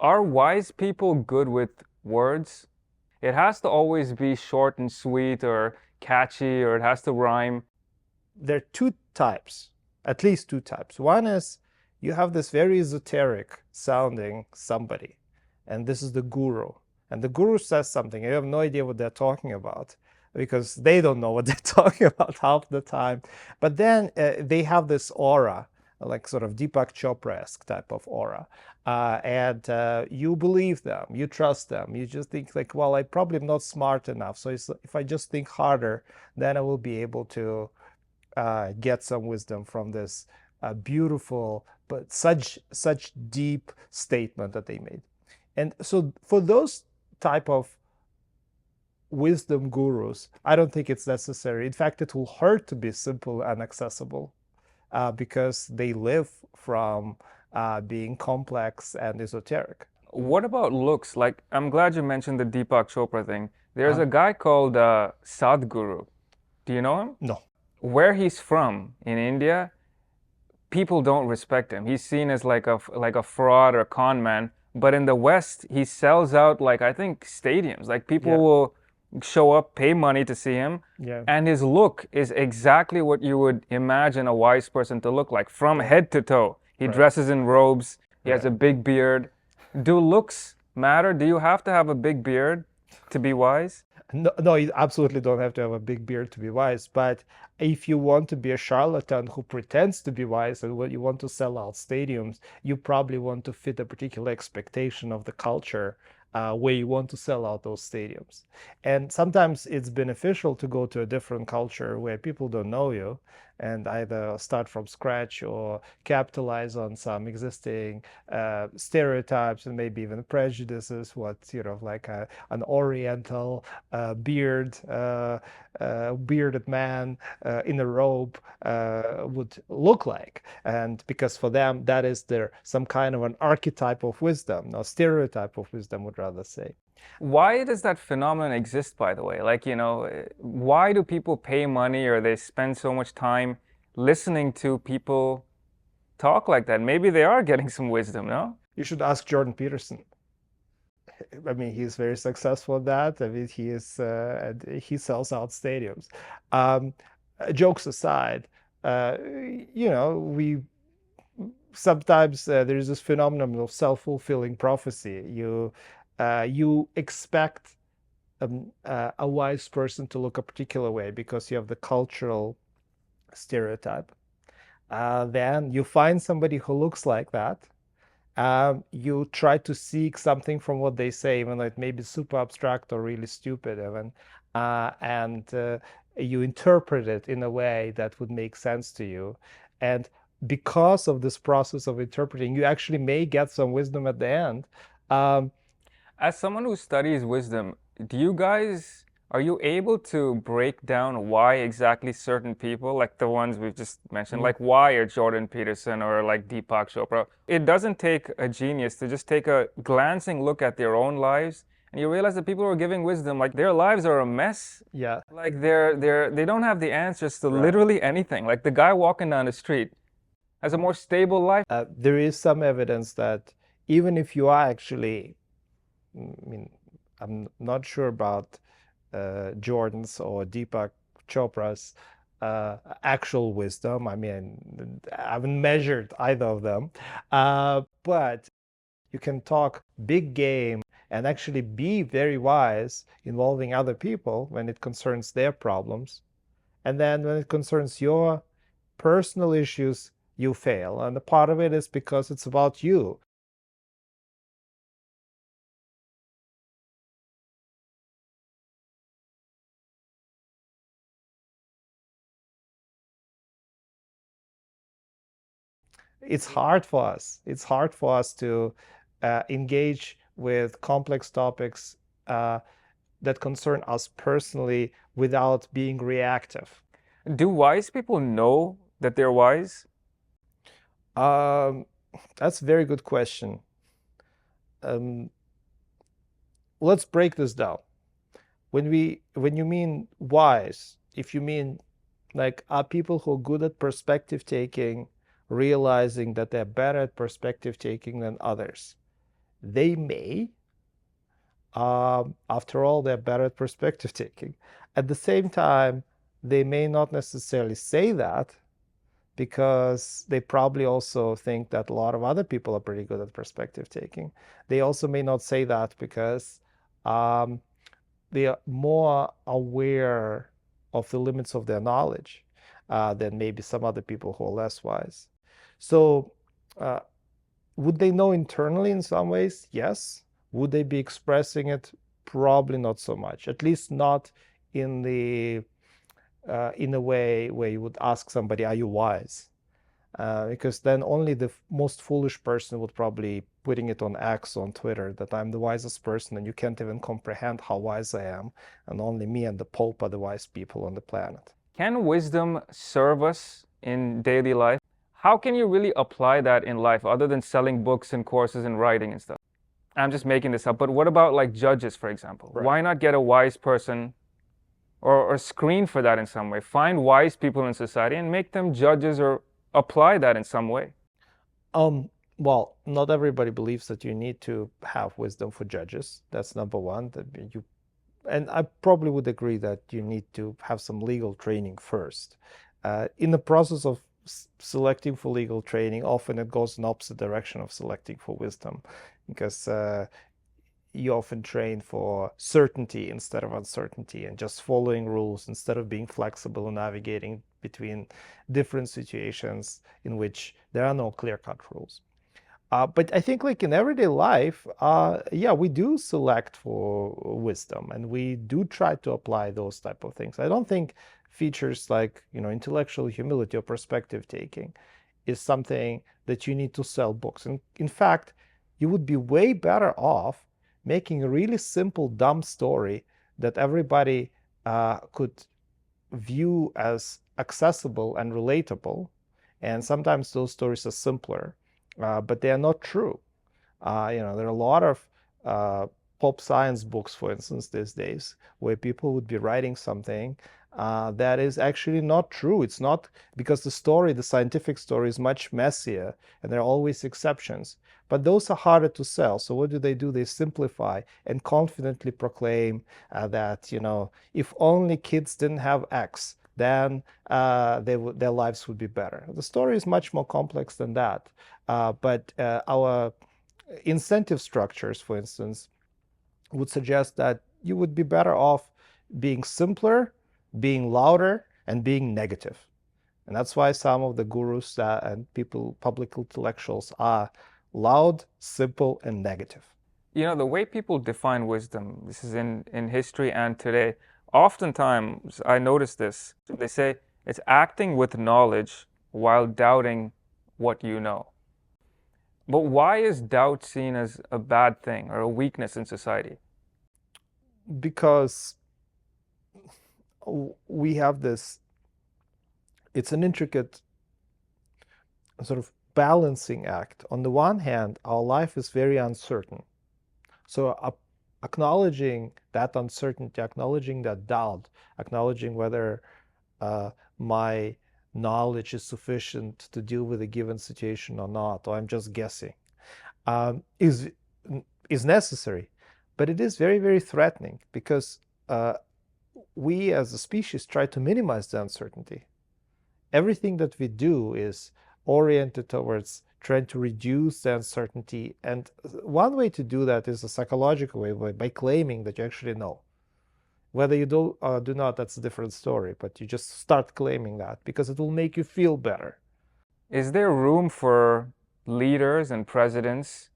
Are wise people good with words? It has to always be short and sweet or catchy or it has to rhyme. There are two types, at least two types. One is you have this very esoteric sounding somebody, and this is the guru. And the guru says something, you have no idea what they're talking about because they don't know what they're talking about half the time. But then they have this aura, like sort of Deepak Chopra-esque type of aura. And you believe them, you trust them. You just think like, well, I probably am not smart enough. So if I just think harder, then I will be able to get some wisdom from this beautiful but such deep statement that they made. And so for those type of wisdom gurus, I don't think it's necessary. In fact, it will hurt to be simple and accessible because they live from being complex and esoteric. What about looks? Like, I'm glad you mentioned the Deepak Chopra thing. There's Uh, a guy called Sadhguru. Do you know him? no, Where he's from in India, people don't respect him. He's seen as like a fraud or con man. But in the West, he sells out like I think stadiums. Like people yeah, will show up, pay money to see him, yeah, and his look is exactly what you would imagine a wise person to look like from yeah, head to toe. He right, dresses in robes. He has right. a big beard. Do looks matter? Do you have to have a big beard to be wise? No, no, you absolutely don't have to have a big beard to be wise. But if you want to be a charlatan who pretends to be wise and what you want to sell out stadiums, you probably want to fit a particular expectation of the culture where you want to sell out those stadiums. And sometimes it's beneficial to go to a different culture where people don't know you and either start from scratch or capitalize on some existing stereotypes and maybe even prejudices, what, like an Oriental bearded man in a robe would look like. And because for them, that is their some kind of an archetype of wisdom, or stereotype of wisdom, would rather say. Why does that phenomenon exist, by the way? Like, why do people pay money or they spend so much time listening to people talk like that? Maybe they are getting some wisdom, no? You should ask Jordan Peterson. I mean, he's very successful at that. I mean, he sells out stadiums. Um, Jokes aside, we sometimes there's this phenomenon of self-fulfilling prophecy. You expect a wise person to look a particular way because you have the cultural stereotype. Then you find somebody who looks like that. You try to seek something from what they say, even though it may be super abstract or really stupid, even, and you interpret it in a way that would make sense to you. And because of this process of interpreting, you actually may get some wisdom at the end. Um, As someone who studies wisdom, are you able to break down why exactly certain people, like the ones we've just mentioned, mm, like why are Jordan Peterson or like Deepak Chopra? It doesn't take a genius to just take a glancing look at their own lives and you realize that people who are giving wisdom, like their lives are a mess. yeah, Like they don't have the answers to right. literally anything. Like the guy walking down the street has a more stable life. There is some evidence that even if you are actually, I mean, I'm not sure about Jordan's or Deepak Chopra's actual wisdom. I mean, I haven't measured either of them, but you can talk big game and actually be very wise involving other people when it concerns their problems. And then when it concerns your personal issues, you fail. And a part of it is because it's about you. It's hard for us. It's hard for us to engage with complex topics that concern us personally without being reactive. Do wise people know that they're wise? Um, that's a very good question. Um, let's break this down. When you mean wise, if you mean like are people who are good at perspective taking, realizing that they're better at perspective taking than others, They may. After all, they're better at perspective taking. At the same time, they may not necessarily say that because they probably also think that a lot of other people are pretty good at perspective taking. They also may not say that because they are more aware of the limits of their knowledge than maybe some other people who are less wise. So, would they know internally in some ways? Yes. Would they be expressing it? Probably not so much. At least not in a way where you would ask somebody, "Are you wise?" Because then only the most foolish person would probably putting it on X on Twitter that I'm the wisest person and you can't even comprehend how wise I am, and only me and the Pope are the wise people on the planet. Can wisdom serve us in daily life? How can you really apply that in life other than selling books and courses and writing and stuff? I'm just making this up, but what about like judges, for example? Right. Why not get a wise person or screen for that in some way? Find wise people in society and make them judges or apply that in some way. Well, not everybody believes that you need to have wisdom for judges. That's number one. And I probably would agree that you need to have some legal training first. In the process of selecting for legal training, often it goes in opposite direction of selecting for wisdom, because you often train for certainty instead of uncertainty and just following rules instead of being flexible and navigating between different situations in which there are no clear-cut rules. But I think like in everyday life, yeah, we do select for wisdom and we do try to apply those type of things. I don't think features like, intellectual humility or perspective taking is something that you need to sell books. And in fact, you would be way better off making a really simple, dumb story that everybody could view as accessible and relatable. And sometimes those stories are simpler, but they are not true. There are a lot of pop science books, for instance, these days, where people would be writing something that is actually not true. It's not because the scientific story is much messier, and there are always exceptions. But those are harder to sell. So what do? They simplify and confidently proclaim that, if only kids didn't have X, then their lives would be better. The story is much more complex than that. But our incentive structures, for instance, would suggest that you would be better off being simpler, being louder, and being negative. And that's why some of the gurus and people, public intellectuals, are loud, simple, and negative. The way people define wisdom, this is in history and today, oftentimes I notice this. They say it's acting with knowledge while doubting what you know. But why is doubt seen as a bad thing or a weakness in society? Because we have it's an intricate sort of balancing act. On the one hand, our life is very uncertain. So acknowledging that uncertainty, acknowledging that doubt, acknowledging whether my knowledge is sufficient to deal with a given situation or not, or I'm just guessing, is necessary. But it is very, very threatening because we as a species try to minimize the uncertainty. Everything that we do is oriented towards trying to reduce the uncertainty. And one way to do that is a psychological way, by claiming that you actually know. Whether you do or do not, that's a different story, but you just start claiming that because it will make you feel better. Is there room for leaders and presidents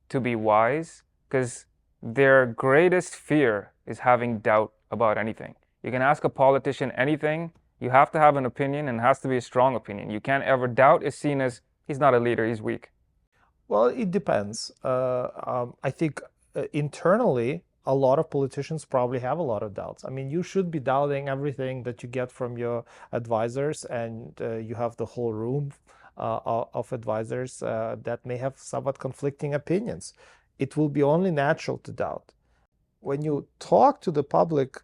to be wise? Because their greatest fear is having doubt about anything. You can ask a politician anything, you have to have an opinion, and it has to be a strong opinion. You can't ever doubt is seen as he's not a leader, he's weak. Well, it depends. I think internally, a lot of politicians probably have a lot of doubts. I mean, you should be doubting everything that you get from your advisors, and you have the whole room of advisors that may have somewhat conflicting opinions. It will be only natural to doubt. When you talk to the public,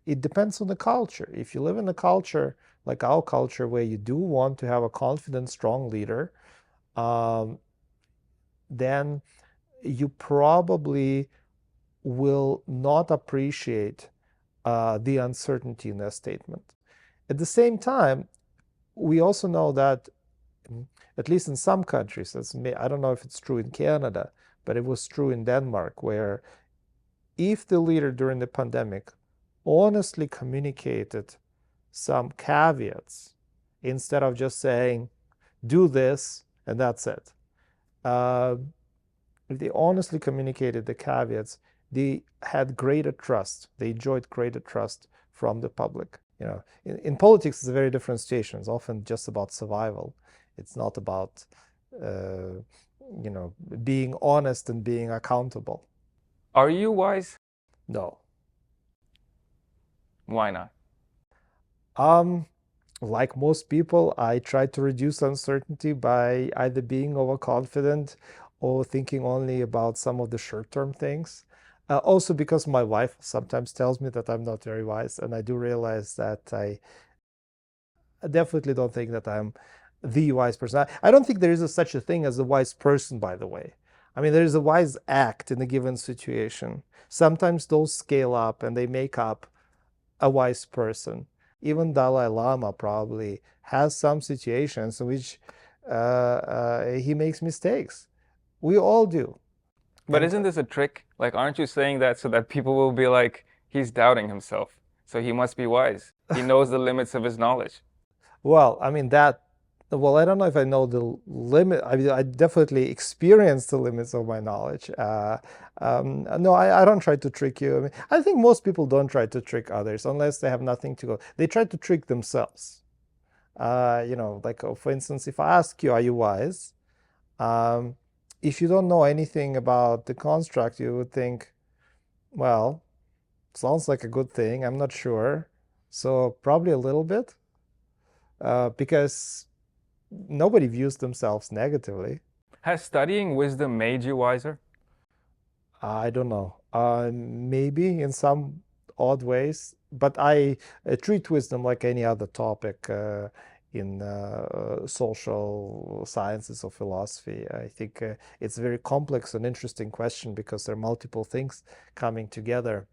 it depends on the culture. If you live in a culture like our culture, where you do want to have a confident, strong leader, then you probably will not appreciate the uncertainty in their statement. At the same time, we also know that, at least in some countries, I don't know if it's true in Canada, but it was true in Denmark, where if the leader during the pandemic honestly communicated some caveats instead of just saying, do this and that's it. If they honestly communicated the caveats, they had greater trust. They enjoyed greater trust from the public. In politics, it's a very different situation. It's often just about survival. It's not about, being honest and being accountable. Are you wise? No. Why not? Like most people, I try to reduce uncertainty by either being overconfident or thinking only about some of the short-term things. Also because my wife sometimes tells me that I'm not very wise, and I do realize that I definitely don't think that I'm the wise person. I don't think there is such a thing as a wise person, by the way. I mean, there is a wise act in a given situation. Sometimes those scale up and they make up a wise person. Even Dalai Lama probably has some situations in which he makes mistakes. We all do. But And isn't this a trick? Like, aren't you saying that so that people will be like, he's doubting himself, so he must be wise. He knows the limits of his knowledge. well, I mean well, I don't know if I know the limit. I definitely experience the limits of my knowledge. No, I don't try to trick you. I mean, I think most people don't try to trick others unless they have nothing to go. They try to trick themselves. Like for instance, if I ask you, are you wise? Um, if you don't know anything about the construct, you would think, well, sounds like a good thing. I'm not sure. So probably a little bit, because nobody views themselves negatively. Has studying wisdom made you wiser? I don't know. Maybe in some odd ways, but I treat wisdom like any other topic in social sciences or philosophy. I think it's a very complex and interesting question because there are multiple things coming together.